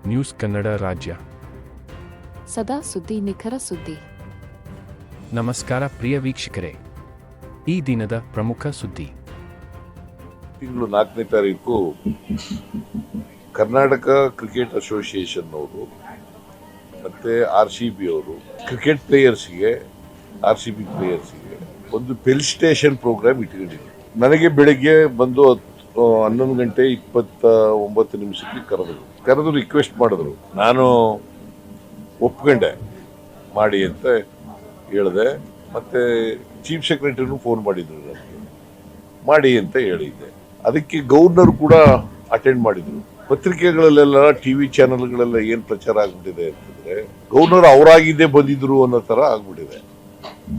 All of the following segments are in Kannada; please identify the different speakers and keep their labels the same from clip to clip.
Speaker 1: ನ್ಯೂಸ್ ಕನ್ನಡ ರಾಜ್ಯ.
Speaker 2: ಸದಾ ಸುದ್ದಿ, ನಿಖರ ಸುದ್ದಿ.
Speaker 1: ನಮಸ್ಕಾರ ಪ್ರಿಯ ವೀಕ್ಷಕರೇ, ಈ ದಿನದ ಪ್ರಮುಖ ಸುದ್ದಿ.
Speaker 3: ತಿಂಗಳು 4ನೇ ತಾರೀಕು ಕರ್ನಾಟಕ ಕ್ರಿಕೆಟ್ ಅಸೋಸಿಯೇಷನ್ ಅವರು ಮತ್ತೆ RCB ಅವರು ಕ್ರಿಕೆಟ್ ಪ್ಲೇಯರ್ಸ್ಗೆ RCB ಪ್ಲೇಯರ್ಸ್ಗೆ ಒಂದು ಫೆಲಿಸಿಟೇಷನ್ ಪ್ರೋಗ್ರಾಮ್ ಇಟ್ಕೊಂಡಿದ್ರು. ನನಗೆ ಬೆಳಗ್ಗೆ ಬಂದು 11:29 ಕರೆದು ರಿಕ್ವೆಸ್ಟ್ ಮಾಡಿದ್ರು. ನಾನು ಒಪ್ಕೊಂಡೆ, ಮಾಡಿ ಅಂತ ಹೇಳಿದೆ. ಮತ್ತೆ ಚೀಫ್ ಸೆಕ್ರೆಟರಿನೂ ಫೋನ್ ಮಾಡಿದ್ರು, ನನಗೆ ಮಾಡಿ ಅಂತ ಹೇಳಿದ್ದೆ. ಅದಕ್ಕೆ ಗವರ್ನರ್ ಕೂಡ ಅಟೆಂಡ್ ಮಾಡಿದ್ರು. ಪತ್ರಿಕೆಗಳಲ್ಲೆಲ್ಲ TV ಚಾನೆಲ್ಗಳೆಲ್ಲ ಏನ್ ಪ್ರಚಾರ ಆಗ್ಬಿಟ್ಟಿದೆ ಅಂತಂದ್ರೆ ಗವರ್ನರ್ ಅವರಾಗಿದ್ದೇ ಬಂದಿದ್ರು ಅನ್ನೋ ತರ ಆಗ್ಬಿಟ್ಟಿದೆ.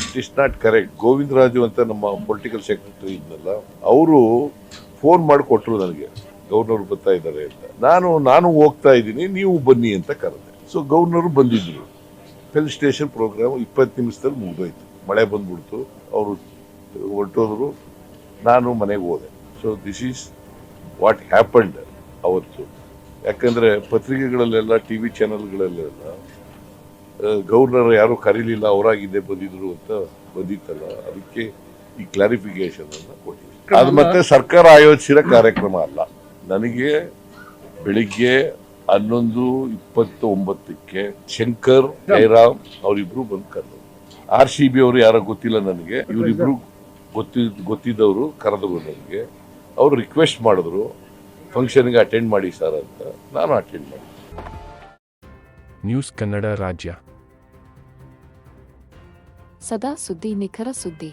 Speaker 3: It is not correct. Govindaraju ಅಂತ ನಮ್ಮ ಪೊಲಿಟಿಕಲ್ ಸೆಕ್ರೆಟರಿ ಇದ್ನಲ್ಲ, ಅವರು ಫೋನ್ ಮಾಡಿ ಕೊಟ್ಟರು ನನಗೆ, ಗವರ್ನರ್ ಬರ್ತಾ ಇದ್ದಾರೆ ಅಂತ. ನಾನು ಹೋಗ್ತಾ ಇದ್ದೀನಿ, ನೀವು ಬನ್ನಿ ಅಂತ ಕರೆದೆ. ಸೊ ಗವರ್ನರ್ ಬಂದಿದ್ರು. ಫೆಲಿಸಿಟೇಷನ್ ಪ್ರೋಗ್ರಾಮ್ 20 ನಿಮಿಷದಲ್ಲಿ ಮುಗಿದೋಯ್ತು. ಮಳೆ ಬಂದ್ಬಿಡ್ತು, ಅವರು ಹೊರಟೋದ್ರು, ನಾನು ಮನೆಗೆ ಹೋದೆ. So this is what happened ಅವತ್ತು. ಯಾಕಂದ್ರೆ ಪತ್ರಿಕೆಗಳಲ್ಲೆಲ್ಲ TV ಚಾನೆಲ್ಗಳಲ್ಲೆಲ್ಲ ಗವರ್ನರ್ ಯಾರು ಕರೀಲಿಲ್ಲ, ಅವರಾಗಿದ್ದೇ ಬಂದಿದ್ರು ಅಂತ ಬಂದಿತ್ತಲ್ಲ, ಅದಕ್ಕೆ ಈ ಕ್ಲಾರಿಫಿಕೇಶನ್ ಅನ್ನ ಕೊಟ್ಟಿದ್ದೆ. ಅದು ಮತ್ತೆ ಸರ್ಕಾರ ಆಯೋಜಿಸಿದ ಕಾರ್ಯಕ್ರಮ ಅಲ್ಲ. ನನಗೆ ಬೆಳಿಗ್ಗೆ 11:29 ಶಂಕರ್, ಜಯರಾಮ್ ಅವರಿಬ್ರು ಬಂದು ಕರೆದ್ರು. RCB ಅವರು ಯಾರೋ ಗೊತ್ತಿಲ್ಲ ನನಗೆ, ಇವರಿಬ್ರು ಗೊತ್ತಿದ್ದವರು ಕರೆದ್ರು ನನಗೆ. ಅವರು ರಿಕ್ವೆಸ್ಟ್ ಮಾಡಿದ್ರು ಫಂಕ್ಷನ್ಗೆ ಅಟೆಂಡ್ ಮಾಡಿ ಸರ್ ಅಂತ. ನಾನು ಅಟೆಂಡ್ ಮಾಡಿ.
Speaker 1: ನ್ಯೂಸ್ ಕನ್ನಡ ರಾಜ್ಯ.
Speaker 2: ಸದಾ ಸುದ್ದಿ, ನಿಖರ ಸುದ್ದಿ.